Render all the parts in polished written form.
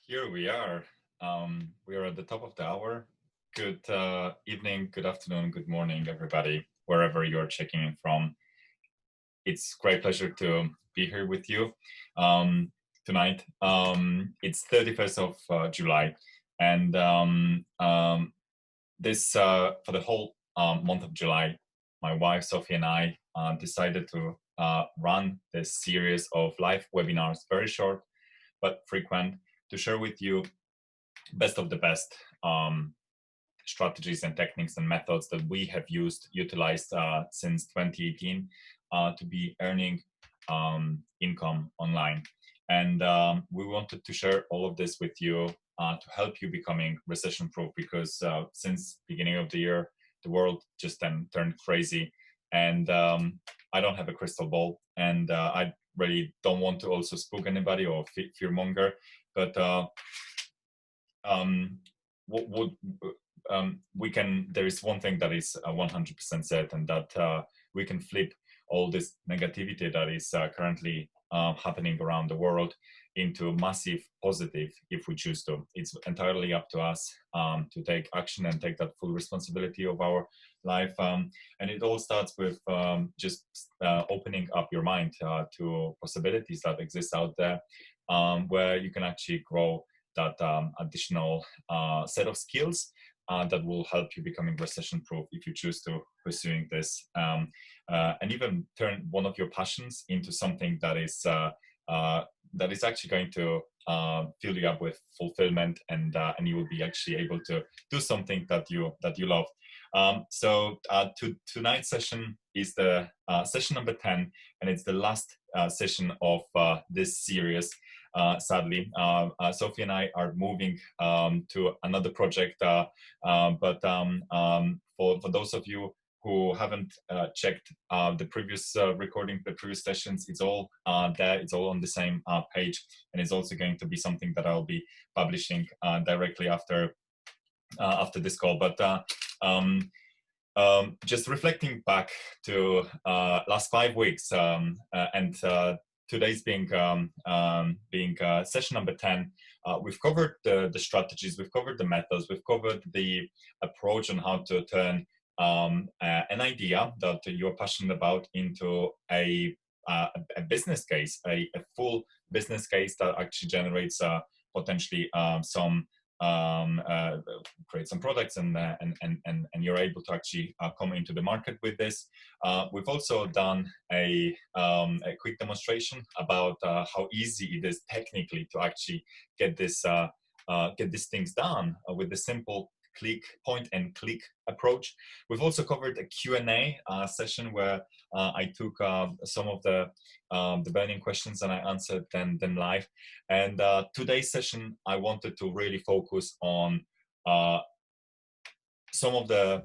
Here we are. We are at the top of the hour. Good evening, good afternoon, good morning, everybody, wherever you're checking in from. It's great pleasure to be here with you tonight. It's 31st of July, and this for the whole month of July, my wife Sophie and I decided to run this series of live webinars, very short but frequent, to share with you best of the best strategies and techniques and methods that we have utilized since 2018 to be earning income online. And we wanted to share all of this with you to help you becoming recession proof, because since beginning of the year, the world just then turned crazy. And I don't have a crystal ball, and I really don't want to also spook anybody or fear monger, but what we can, there is one thing that is 100% certain, that we can flip all this negativity that is currently happening around the world into massive positive if we choose to. It's entirely up to us to take action and take that full responsibility of our life. And it all starts with just opening up your mind to possibilities that exist out there, where you can actually grow that additional set of skills that will help you becoming recession proof if you choose to pursuing this, and even turn one of your passions into something that is actually going to fill you up with fulfillment, and you will be actually able to do something that you love. So tonight's session is the session number 10, and it's the last session of this series. Sadly, Sophie and I are moving to another project, but for those of you who haven't checked the previous recording, the previous sessions, it's all there, it's all on the same page, and it's also going to be something that I'll be publishing directly after this call. But just reflecting back to last 5 weeks, and today's being session number 10, we've covered the strategies, we've covered the methods, we've covered the approach on how to turn an idea that you're passionate about into a business case, a full business case that actually generates potentially create some products, and you're able to actually come into the market with this. We've also done a quick demonstration about how easy it is technically to actually get these things done with the simple point and click approach. We've also covered a Q&A session where I took some of the burning questions and I answered them live. And today's session, I wanted to really focus on some of the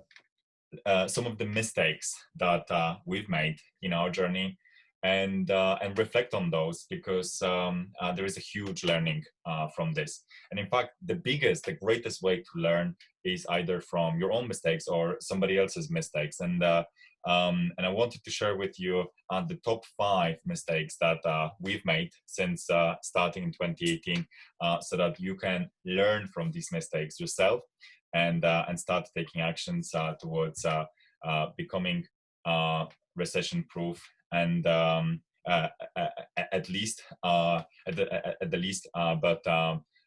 mistakes that we've made in our journey, and reflect on those, because there is a huge learning from this. And in fact, the greatest way to learn is either from your own mistakes or somebody else's mistakes. And I wanted to share with you the top 5 mistakes that we've made since starting in 2018, so that you can learn from these mistakes yourself, and start taking actions towards becoming recession proof, and at least at the least, but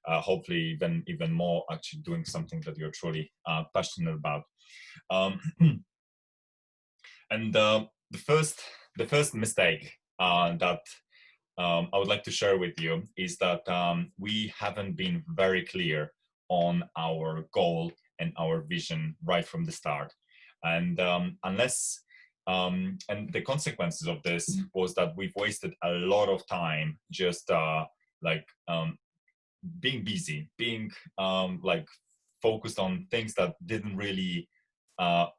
hopefully even more, actually doing something that you're truly passionate about. And the first mistake that I would like to share with you is that we haven't been very clear on our goal and our vision right from the start. And and the consequences of this was that we've wasted a lot of time just being busy, being focused on things that didn't really that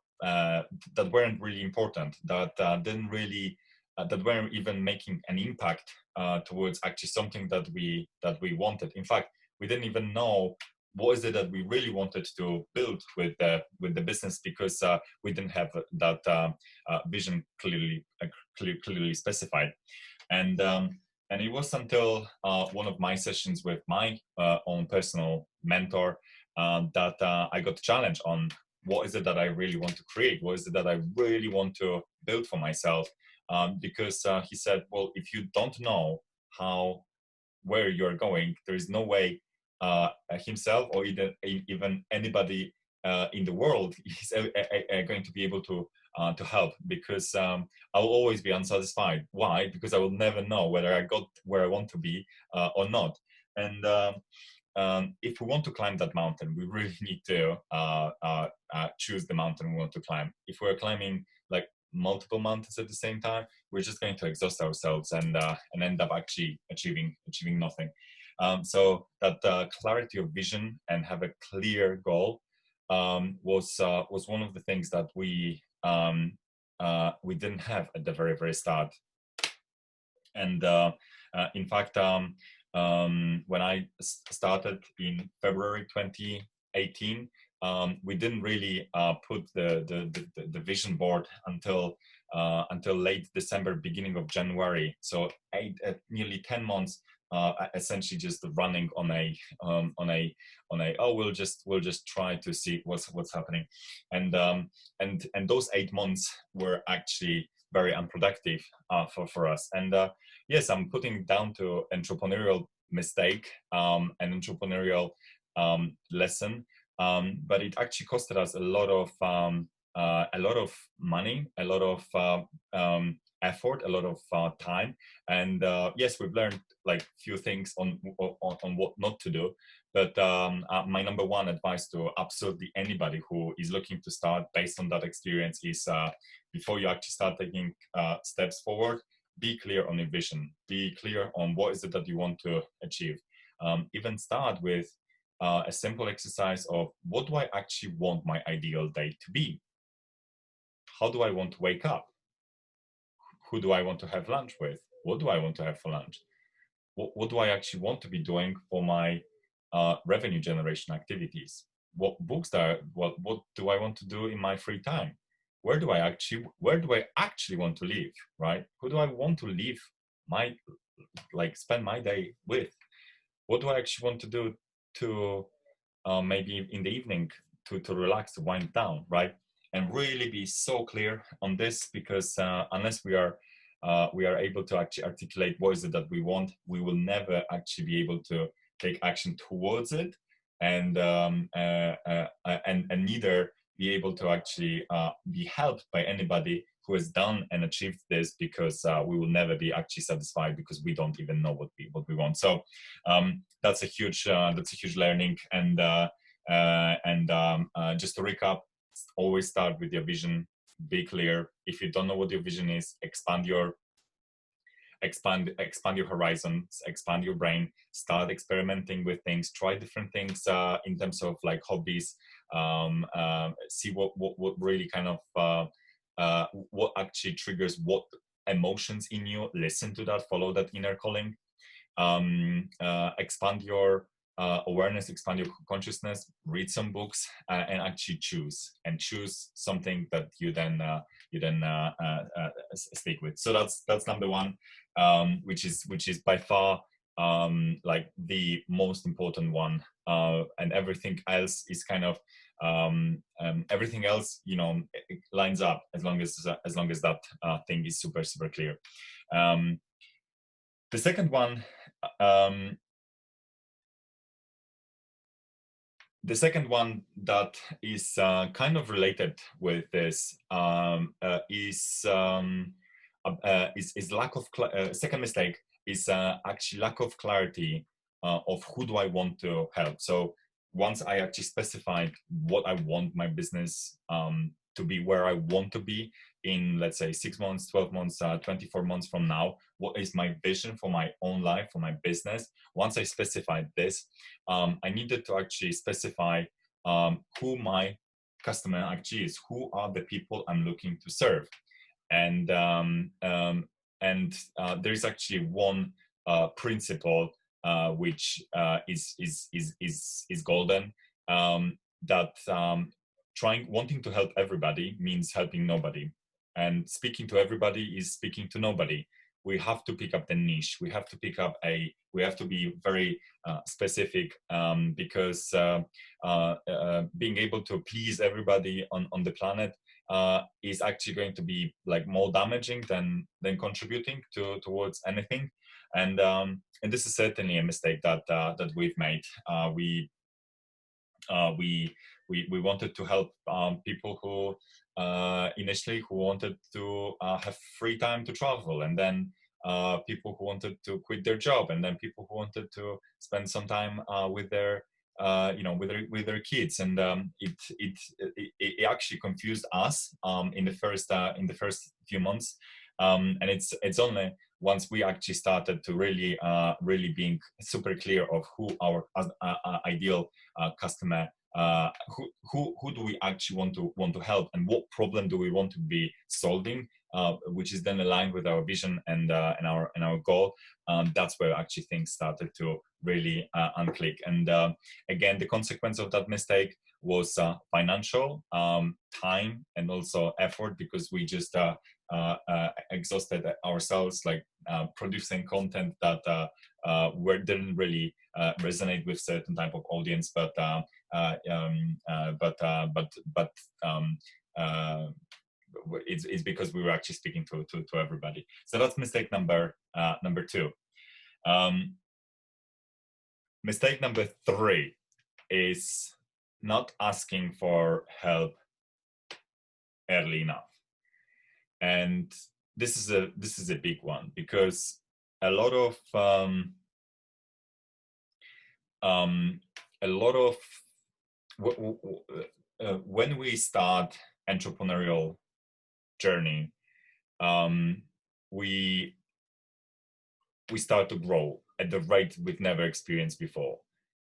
weren't really important, that weren't even making an impact towards actually something that we wanted. In fact, we didn't even know what is it that we really wanted to build with the business, because we didn't have that vision clearly specified. And And it was until one of my sessions with my own personal mentor that I got challenged on what is it that I really want to create? What is it that I really want to build for myself? Because he said, well, if you don't know where you're going, there is no way himself or even anybody in the world is going to be able to help, because I will always be unsatisfied. Why? Because I will never know whether I got where I want to be or not. And if we want to climb that mountain, we really need to choose the mountain we want to climb. If we're climbing like multiple mountains at the same time, we're just going to exhaust ourselves and end up actually achieving nothing. So that clarity of vision and have a clear goal was one of the things that we didn't have at the very start. And in fact, when I started in February 2018, we didn't really put the vision board until late December, beginning of January. So nearly 10 months, essentially just running on a oh, we'll just try to see what's happening, and those 8 months were actually very unproductive for us. And yes, I'm putting down to entrepreneurial mistake, an entrepreneurial lesson, but it actually costed us a lot of money, a lot of effort, a lot of time, and yes, we've learned like few things on what not to do. But my number one advice to absolutely anybody who is looking to start based on that experience is before you actually start taking steps forward, be clear on your vision, be clear on what is it that you want to achieve. Even start with a simple exercise of what do I actually want my ideal day to be? How do I want to wake up? Who do I want to have lunch with? What do I want to have for lunch? What do I actually want to be doing for my revenue generation activities? What books what do I want to do in my free time? Where do I actually want to live, right? Who do I want to live spend my day with? What do I actually want to do to maybe in the evening to relax, to wind down, right? And really be so clear on this, because unless we are able to actually articulate what is it that we want, we will never actually be able to take action towards it, and neither be able to actually be helped by anybody who has done and achieved this, because we will never be actually satisfied, because we don't even know what we want. So that's a huge learning. And just to recap, always start with your vision, be clear. If you don't know what your vision is, expand your horizons, expand your brain, start experimenting with things, try different things in terms of like hobbies, see what really kind of what actually triggers what emotions in you, listen to that, follow that inner calling, expand your awareness, expand your consciousness, read some books, and actually choose something that you then stick with. So that's number one, which is by far like the most important one, and everything else is kind of everything else, it lines up as long as that thing is super clear. The second one, that is kind of related with this is lack of second mistake is actually lack of clarity of who do I want to help. So once I actually specified what I want my business to be, where I want to be in, let's say, 6 months, 12 months, 24 months from now, what is my vision for my own life, for my business? Once I specified this, I needed to actually specify who my customer actually is, who are the people I'm looking to serve. And there is actually one principle which is golden, that wanting to help everybody means helping nobody, and speaking to everybody is speaking to nobody. we have to pick up the niche. We have to we have to be very specific, because being able to please everybody on the planet is actually going to be like more damaging than contributing towards anything. And this is certainly a mistake that we've made. We wanted to help people who initially who wanted to have free time to travel, and then people who wanted to quit their job, and then people who wanted to spend some time with their with their kids. And it actually confused us in the first few months. And it's only once we actually started to really being super clear of who our ideal customer, who do we actually want to help, and what problem do we want to be solving, which is then aligned with our vision and our goal. That's where actually things started to really unclick. And again, the consequence of that mistake was financial, time, and also effort, because we just exhausted ourselves, like producing content that didn't really resonate with certain type of audience, but it's because we were actually speaking to everybody. So that's mistake number 2. Mistake number 3 is not asking for help early enough. And this is a big one, because a lot of when we start entrepreneurial journey, we start to grow at the rate we've never experienced before,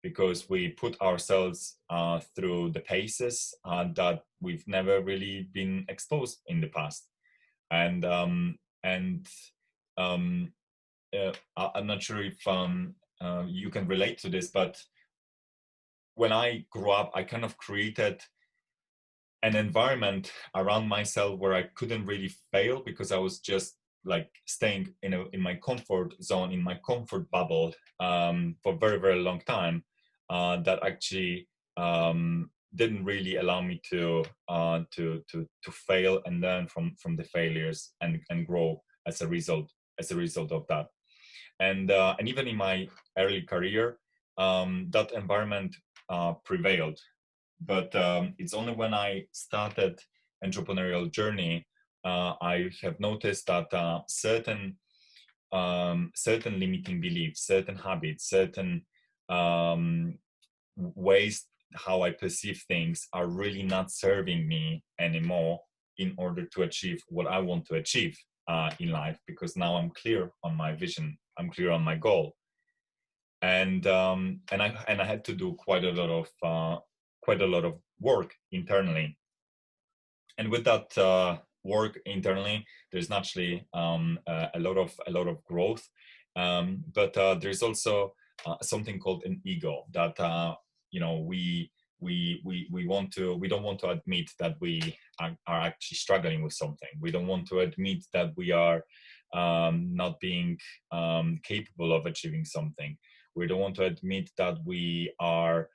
because we put ourselves through the paces that we've never really been exposed in the past. And I'm not sure if you can relate to this, but when I grew up, I kind of created an environment around myself where I couldn't really fail, because I was just like staying in my comfort zone, in my comfort bubble, for a very, very long time, that actually didn't really allow me to fail and learn from the failures and grow as a result of that. And even in my early career, that environment prevailed. But it's only when I started entrepreneurial journey, I have noticed that certain limiting beliefs, certain habits, certain ways how I perceive things are really not serving me anymore in order to achieve what I want to achieve in life, because now I'm clear on my vision, I'm clear on my goal. And I had to do quite a lot of work internally. And with that work internally, there's naturally a lot of growth, but there's also something called an ego that we don't want to admit that we are actually struggling with something. We don't want to admit that we are not being capable of achieving something. We don't want to admit that we are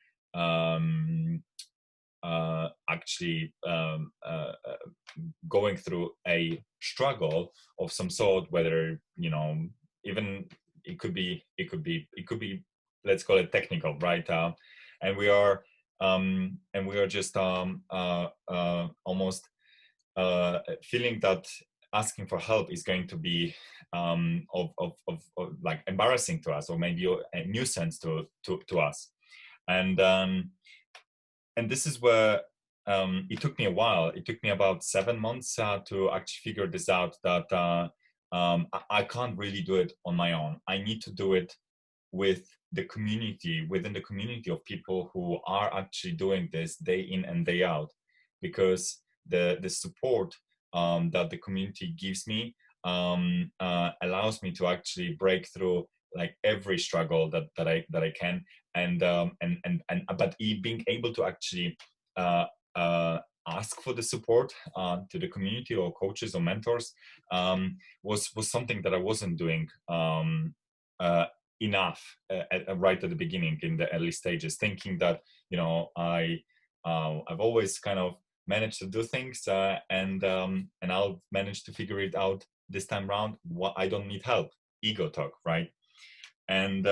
actually going through a struggle of some sort, whether even it could be let's call it technical, right? And we are just almost feeling that asking for help is going to be of like embarrassing to us, or maybe a nuisance to us. And this is where it took me a while. It took me about 7 months to actually figure this out, that I can't really do it on my own. I need to do it with the community, within the community of people who are actually doing this day in and day out, because the support that the community gives me allows me to actually break through like every struggle that I can, but being able to actually ask for the support to the community or coaches or mentors was something that I wasn't doing enough right at the beginning in the early stages, thinking that I've always kind of managed to do things and I'll manage to figure it out this time around. I don't need help. Ego talk, right? And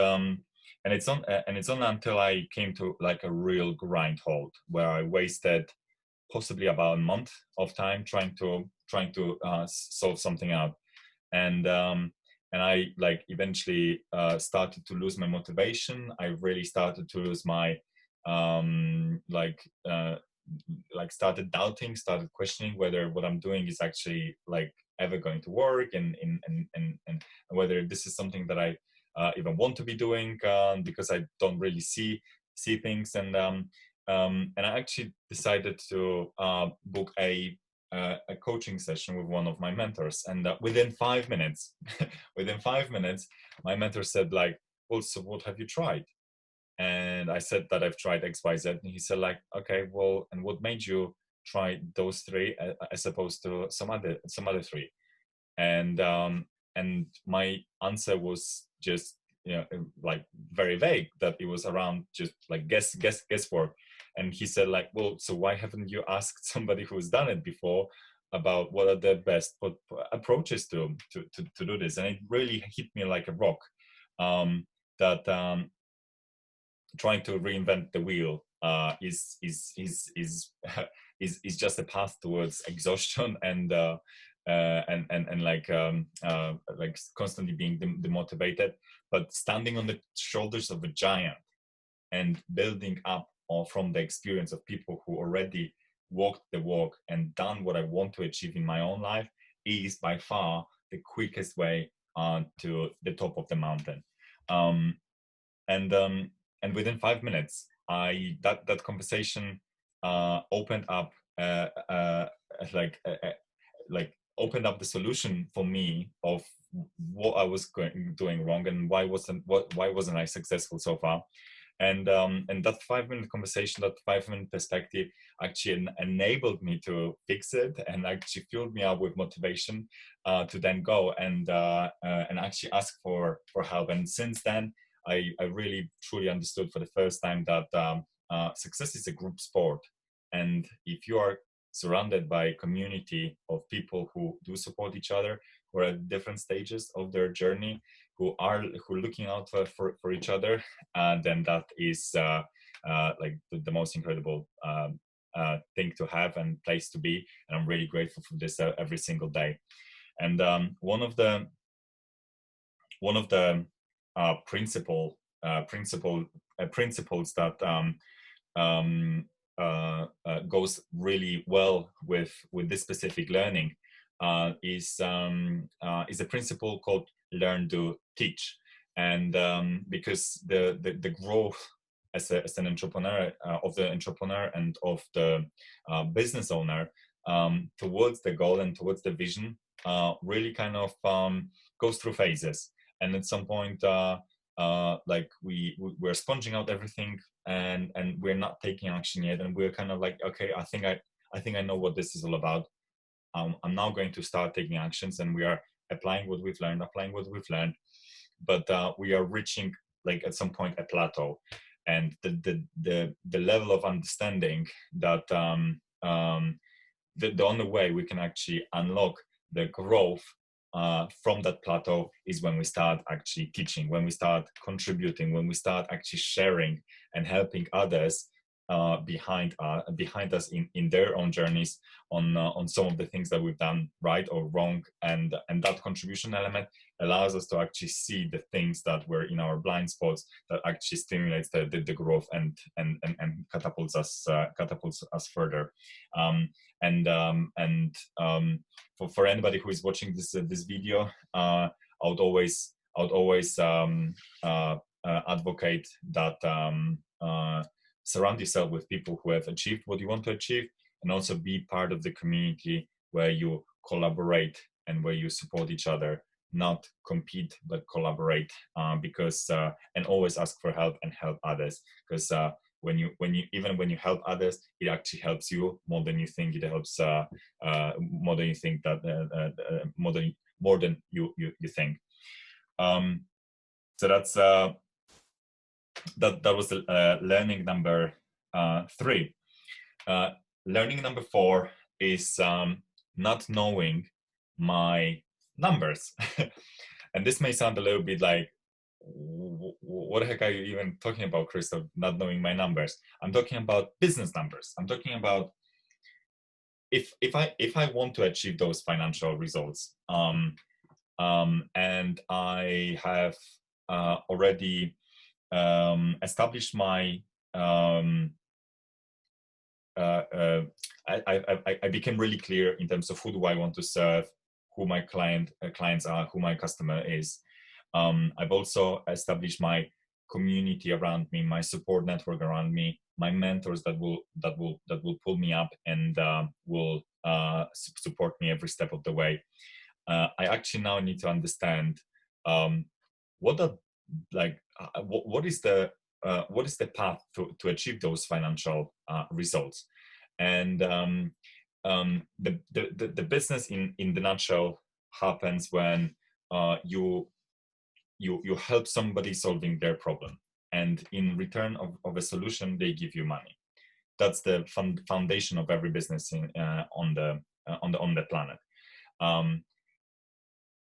it's only until I came to like a real grind halt where I wasted possibly about a month of time trying to solve something out, and I like eventually started to lose my motivation. I really started to lose my started doubting, started questioning whether what I'm doing is actually like ever going to work, and whether this is something that I even want to be doing, because I don't really see things. And I actually decided to book a coaching session with one of my mentors, and within 5 minutes, within 5 minutes, my mentor said like, "Well, so what have you tried?" And I said that I've tried XYZ, and he said like, "Okay, well, and what made you try those three as opposed to some other three?" And my answer was just like very vague, that it was around just like guesswork. And he said like, "Well, so why haven't you asked somebody who's done it before about what are the best approaches to do this?" And it really hit me like a rock, that trying to reinvent the wheel is is just a path towards exhaustion and like constantly being demotivated. But standing on the shoulders of a giant and building up from the experience of people who already walked the walk and done what I want to achieve in my own life is by far the quickest way to the top of the mountain. Um, and within 5 minutes, that conversation opened up like opened up the solution for me of what I was doing wrong, and why wasn't I successful so far. And that 5 minute conversation, that 5 minute perspective actually enabled me to fix it, and actually fueled me up with motivation to then go and actually ask for help. And since then, I really truly understood for the first time that success is a group sport, and if you are surrounded by a community of people who do support each other, who are at different stages of their journey, who are looking out for each other, then that is like the most incredible thing to have and place to be. And I'm really grateful for this every single day. And one of the principles that goes really well with this specific learning is a principle called learn, do, teach. And because the growth as an entrepreneur, of the entrepreneur and of the business owner, towards the goal and towards the vision, really kind of goes through phases. And at some point, like we're sponging out everything, and we're not taking action yet, and we're kind of like, okay, I think I know what this is all about. I'm now going to start taking actions, and we are applying what we've learned, but we are reaching like at some point a plateau, and the level of understanding that the only way we can actually unlock the growth from that plateau is when we start actually teaching, when we start contributing, when we start actually sharing and helping others behind us in their own journeys on some of the things that we've done right or wrong. And that contribution element allows us to actually see the things that were in our blind spots, that actually stimulates the growth and catapults us further. For anybody who is watching this video, I would always advocate that surround yourself with people who have achieved what you want to achieve, and also be part of the community where you collaborate and where you support each other, not compete but collaborate, because and always ask for help and help others, because even when you help others, it actually helps you more than you think. It helps more than you think more than you think. So that's that was learning number 3. Learning number 4 is not knowing my numbers. And this may sound a little bit like, what the heck are you even talking about, Krzysztof, not knowing my numbers? I'm talking about business numbers. I'm talking about if I want to achieve those financial results, and I have already established my I became really clear in terms of who do I want to serve, who my clients are, who my customer is. I've also established my community around me, my support network around me, my mentors that will pull me up and will support me every step of the way. I actually now need to understand what is the path to achieve those financial results. And the business in the nutshell happens when you help somebody solving their problem, and in return of a solution they give you money. That's the foundation of every business on the planet.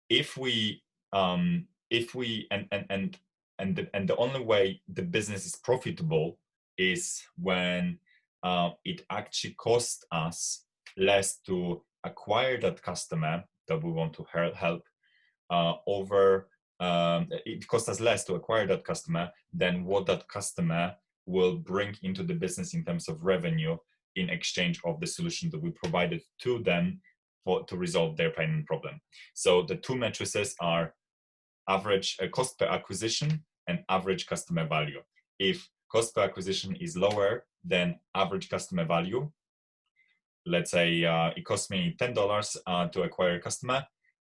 If we and the only way the business is profitable is when it actually costs us less to acquire that customer that we want to help it costs us less to acquire that customer than what that customer will bring into the business in terms of revenue in exchange of the solution that we provided to them to resolve their payment problem. So the two matrices are average cost per acquisition and average customer value. If cost per acquisition is lower than average customer value, let's say it costs me $10 to acquire a customer,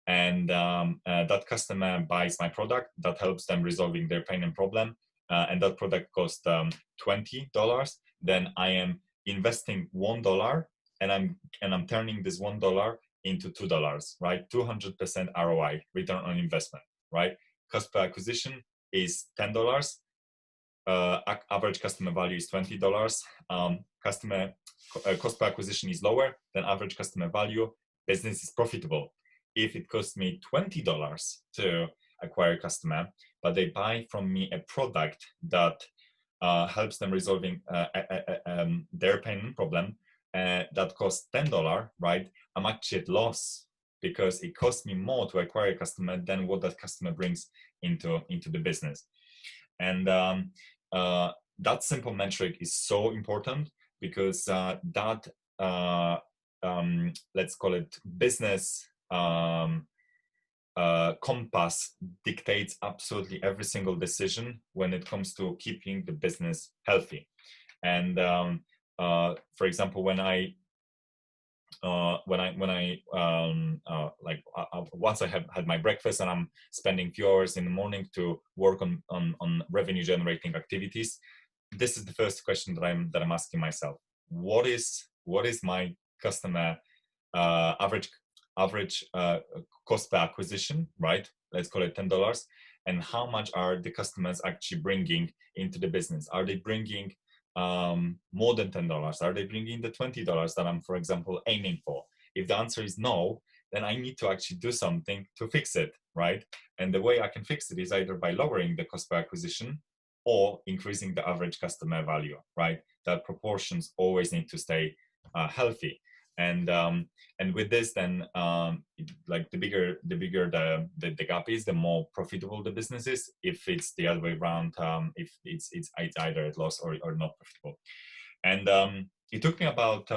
and that customer buys my product that helps them resolving their payment problem, and that product costs $20, then I am investing $1 and I'm turning this $1 into $2, right? 200% ROI, return on investment, right? Cost per acquisition is $10. Average customer value is $20. Cost per acquisition is lower than average customer value. Business is profitable. If it costs me $20 to acquire a customer, but they buy from me a product that helps them resolving their payment problem, that costs $10, right? I'm actually at loss because it costs me more to acquire a customer than what that customer brings into the business. And that simple metric is so important because that let's call it business compass dictates absolutely every single decision when it comes to keeping the business healthy. And for example, once I have had my breakfast and I'm spending few hours in the morning to work on revenue generating activities, this is the first question that I'm asking myself: what is my customer average cost per acquisition, right? Let's call it $10. And how much are the customers actually bringing into the business? Are they bringing more than $10? Are they bringing the $20 that I'm, for example, aiming for? If the answer is no, then I need to actually do something to fix it, right? And the way I can fix it is either by lowering the cost per acquisition or increasing the average customer value, right? That proportions always need to stay healthy. And with this, then like the bigger the gap is, the more profitable the business is. If it's the other way around, if it's either at loss or not profitable. And it took me about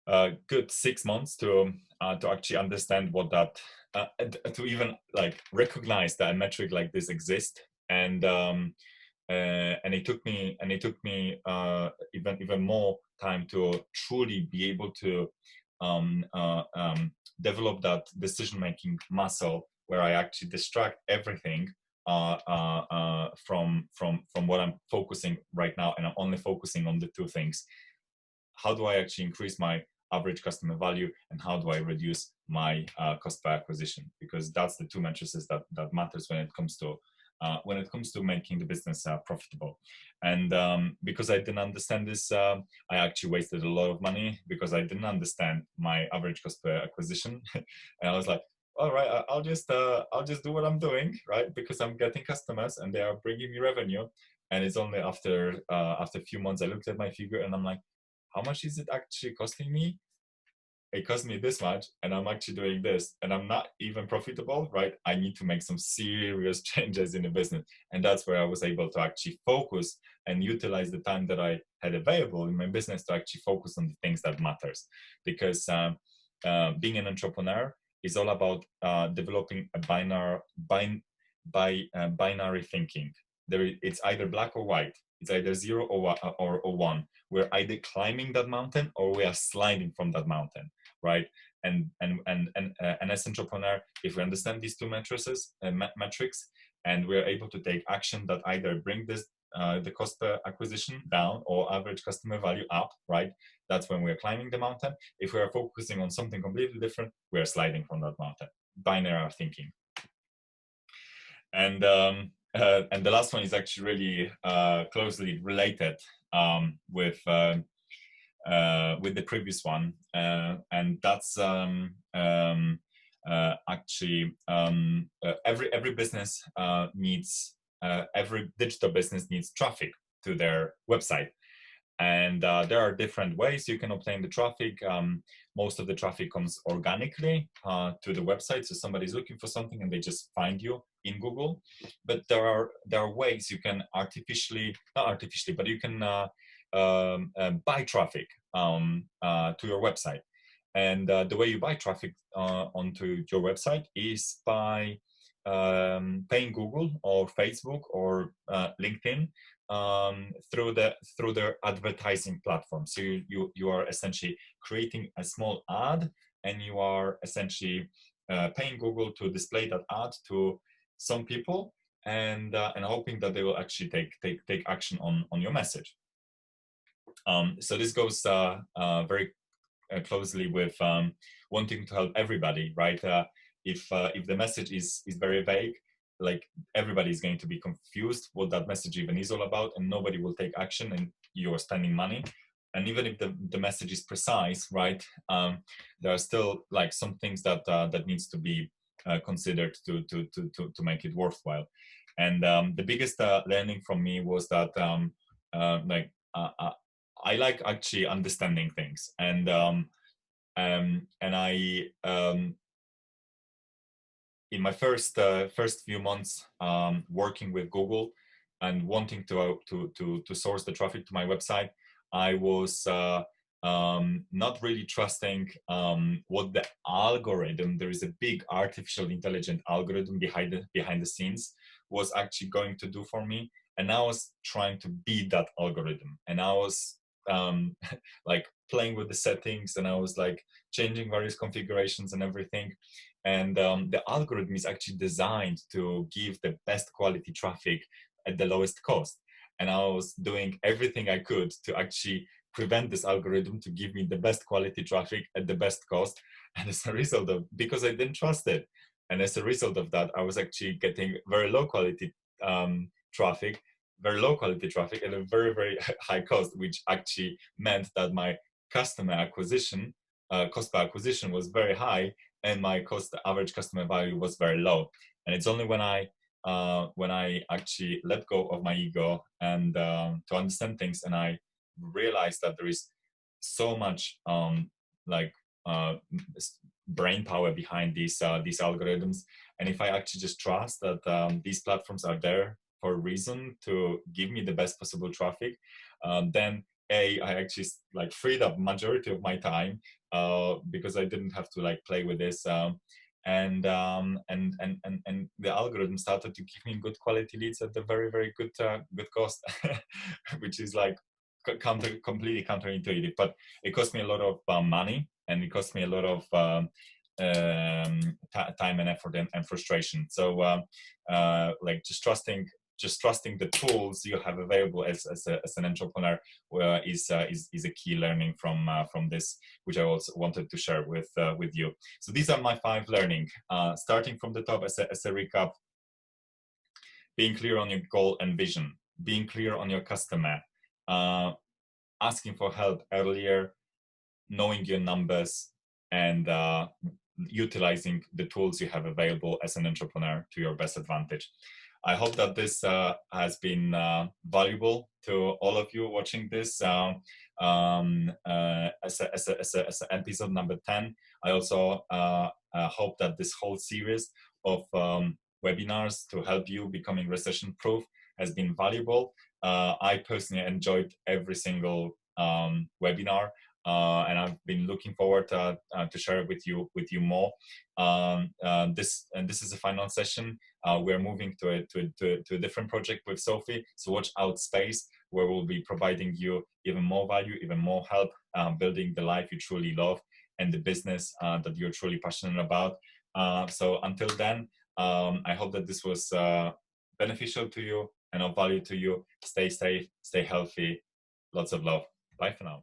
a good 6 months to actually understand what that to even like recognize that a metric like this exists. And it took me even more time to truly be able to develop that decision-making muscle where I actually distract everything from what I'm focusing right now, and I'm only focusing on the two things. How do I actually increase my average customer value, and how do I reduce my cost per acquisition? Because that's the two matrices that matters when it comes to making the business profitable. And because I didn't understand this, I actually wasted a lot of money because I didn't understand my average cost per acquisition. And I was like, all right, I'll just do what I'm doing, right? Because I'm getting customers and they are bringing me revenue. And it's only after a few months I looked at my figure and I'm like, how much is it actually costing me? It cost me this much and I'm actually doing this and I'm not even profitable, right? I need to make some serious changes in the business. And that's where I was able to actually focus and utilize the time that I had available in my business to actually focus on the things that matters. Because being an entrepreneur is all about developing a binary thinking. It's either black or white. It's either 0 or 1. We're either climbing that mountain or we are sliding from that mountain, right? And as entrepreneur, if we understand these two matrices, metrics, and we're able to take action that either bring this the cost per acquisition down or average customer value up, right? That's when we're climbing the mountain. If we are focusing on something completely different, we are sliding from that mountain. Binary thinking. And the last one is actually really closely related with the previous one, and that's actually every business needs every digital business needs traffic to their website. And there are different ways you can obtain the traffic. Most of the traffic comes organically to the website. So somebody's looking for something and they just find you in Google. But there are ways you can not artificially, but you can buy traffic to your website. And the way you buy traffic onto your website is by paying Google or Facebook or LinkedIn through their advertising platform. So you are essentially creating a small ad, and you are essentially paying Google to display that ad to some people, and hoping that they will actually take action on your message. So this goes very closely with wanting to help everybody, right? If the message is very vague, like everybody's going to be confused what that message even is all about, and nobody will take action, and you're spending money. And even if the message is precise, right, there are still like some things that needs to be considered to make it worthwhile. And the biggest learning from me was that I like actually understanding things, and I in my first few months working with Google and wanting to source the traffic to my website, I was not really trusting what the algorithm. There is a big artificial intelligence algorithm behind the scenes was actually going to do for me, and I was trying to beat that algorithm, and I was like playing with the settings, and I was like changing various configurations and everything. And the algorithm is actually designed to give the best quality traffic at the lowest cost. And I was doing everything I could to actually prevent this algorithm to give me the best quality traffic at the best cost. And as a result of, because I didn't trust it, and as a result of that, I was actually getting very low quality traffic at a very, very high cost, which actually meant that my customer acquisition, cost per acquisition was very high, and my average customer value was very low. And it's only when I actually let go of my ego and to understand things, and I realized that there is so much brain power behind these algorithms. And if I actually just trust that these platforms are there for a reason to give me the best possible traffic, then I actually like freed up majority of my time because I didn't have to like play with this, and the algorithm started to give me good quality leads at a very, very good cost, which is like completely counterintuitive. But it cost me a lot of money, and it cost me a lot of time and effort and frustration. So like just trusting the tools you have available as an entrepreneur is a key learning from this, which I also wanted to share with you. So these are my 5 learning. Starting from the top as a recap: being clear on your goal and vision, being clear on your customer, asking for help earlier, knowing your numbers, and utilizing the tools you have available as an entrepreneur to your best advantage. I hope that this has been valuable to all of you watching this as episode number 10. I also hope that this whole series of webinars to help you becoming recession proof has been valuable. I personally enjoyed every single webinar. And I've been looking forward to share it with you more. This is the final session. We're moving to a different project with Sophie. So watch out space, where we'll be providing you even more value, even more help, building the life you truly love and the business that you're truly passionate about. So until then, I hope that this was beneficial to you and of value to you. Stay safe, stay healthy. Lots of love. Bye for now.